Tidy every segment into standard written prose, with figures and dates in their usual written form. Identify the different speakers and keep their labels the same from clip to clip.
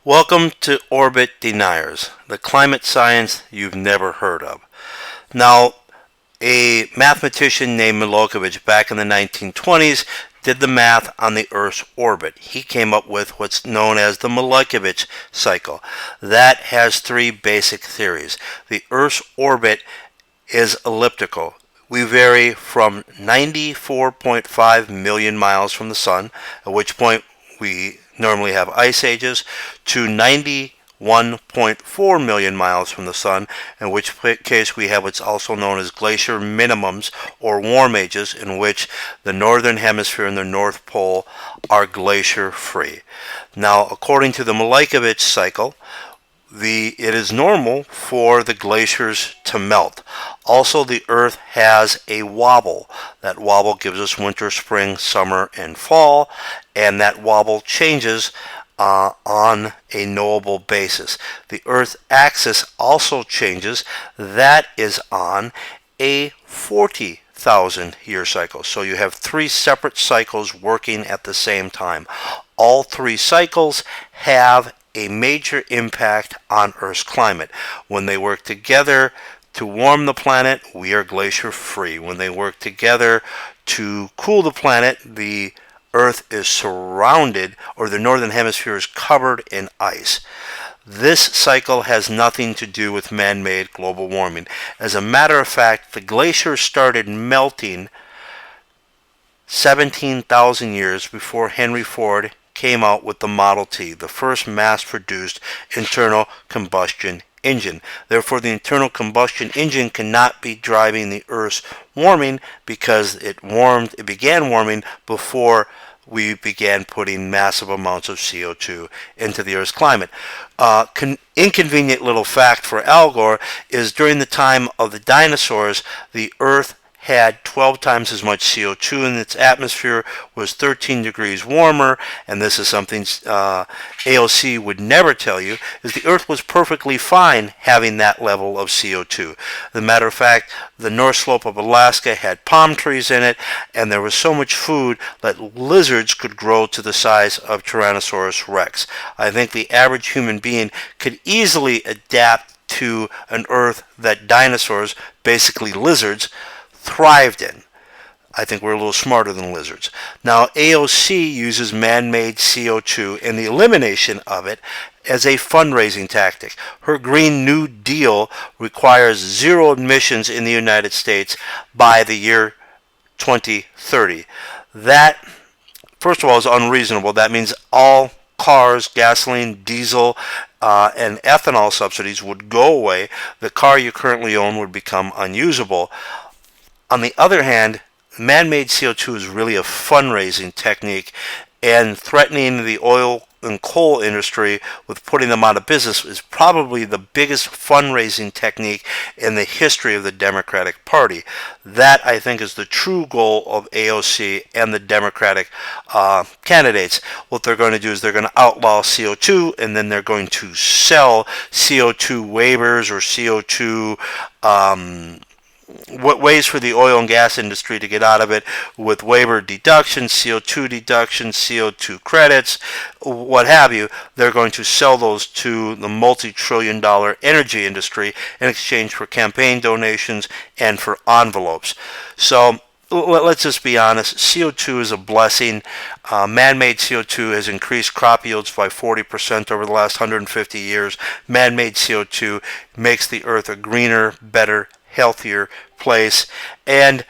Speaker 1: Welcome to Orbit Deniers, the climate science you've never heard of. Now, a mathematician named Milukovitch back in the 1920s did the math on the Earth's orbit. He came up with what's known as the Milukovitch cycle. That has three basic theories. The Earth's orbit is elliptical. We vary from 94.5 million miles from the sun, at which point we normally have ice ages, to 91.4 million miles from the sun, in which case we have what's also known as glacier minimums or warm ages, in which the northern hemisphere and the North Pole are glacier free. Now, according to the Milukovitch cycle, it is normal for the glaciers to melt. Also, the Earth has a wobble. That wobble gives us winter, spring, summer, and fall, and that wobble changes on a knowable basis. The Earth axis also changes. That is on a 40,000 year cycle. So you have three separate cycles working at the same time. All three cycles have a major impact on Earth's climate. When they work together to warm the planet, we are glacier free. When they work together to cool the planet, the Earth is surrounded, or the northern hemisphere is covered in ice. This cycle has nothing to do with man-made global warming. As a matter of fact, the glaciers started melting 17,000 years before Henry Ford came out with the Model T, the first mass-produced internal combustion engine. Therefore, the internal combustion engine cannot be driving the Earth's warming because it began warming before we began putting massive amounts of CO2 into the Earth's climate. Inconvenient little fact for Al Gore is during the time of the dinosaurs, the Earth had 12 times as much CO2 in its atmosphere, was 13 degrees warmer, and this is something AOC would never tell you, is the Earth was perfectly fine having that level of CO2. As a matter of fact, the North Slope of Alaska had palm trees in it, and there was so much food that lizards could grow to the size of Tyrannosaurus rex. I think the average human being could easily adapt to an Earth that dinosaurs, basically lizards, thrived in. I think we're a little smarter than lizards. Now, AOC uses man-made CO2 and the elimination of it as a fundraising tactic. Her Green New Deal requires zero emissions in the United States by the year 2030. That, first of all, is unreasonable. That means all cars, gasoline, diesel, and ethanol subsidies would go away. The car you currently own would become unusable. On the other hand, man-made CO2 is really a fundraising technique, and threatening the oil and coal industry with putting them out of business is probably the biggest fundraising technique in the history of the Democratic Party. That, I think, is the true goal of AOC and the Democratic candidates. What they're going to do is they're going to outlaw CO2, and then they're going to sell CO2 waivers or CO2 ways for the oil and gas industry to get out of it with waiver deductions, CO2 deductions, CO2 credits, what have you. They're going to sell those to the multi-trillion-dollar energy industry in exchange for campaign donations and for envelopes. So let's just be honest, CO2 is a blessing. Man-made CO2 has increased crop yields by 40% over the last 150 years. Man-made CO2 makes the Earth a greener, better, healthier place, and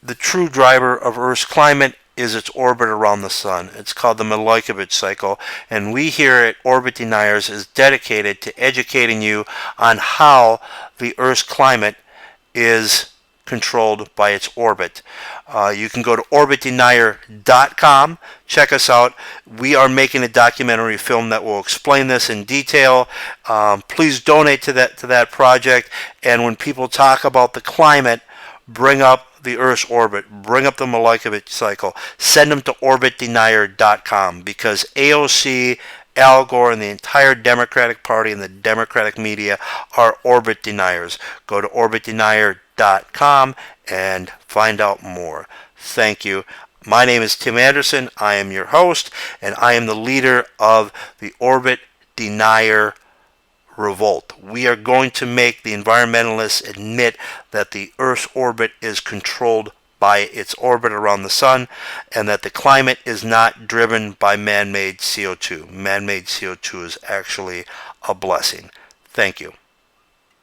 Speaker 1: the true driver of Earth's climate is its orbit around the sun. It's called the Milukovitch cycle, and we here at Orbit Deniers is dedicated to educating you on how the Earth's climate is controlled by its orbit. You can go to orbitdenier.com. Check us out. We are making a documentary film that will explain this in detail. Please donate to that project. And when people talk about the climate, bring up the Earth's orbit, bring up the Milukovitch cycle, send them to orbitdenier.com, because AOC, Al Gore, and the entire Democratic Party and the Democratic media are orbit deniers. Go to orbitdenier.com and find out more. Thank you. My name is Tim Anderson. I am your host, and I am the leader of the Orbit Denier Revolt. We are going to make the environmentalists admit that the Earth's orbit is controlled by its orbit around the sun, and that the climate is not driven by man-made CO2. Man-made CO2 is actually a blessing. Thank you.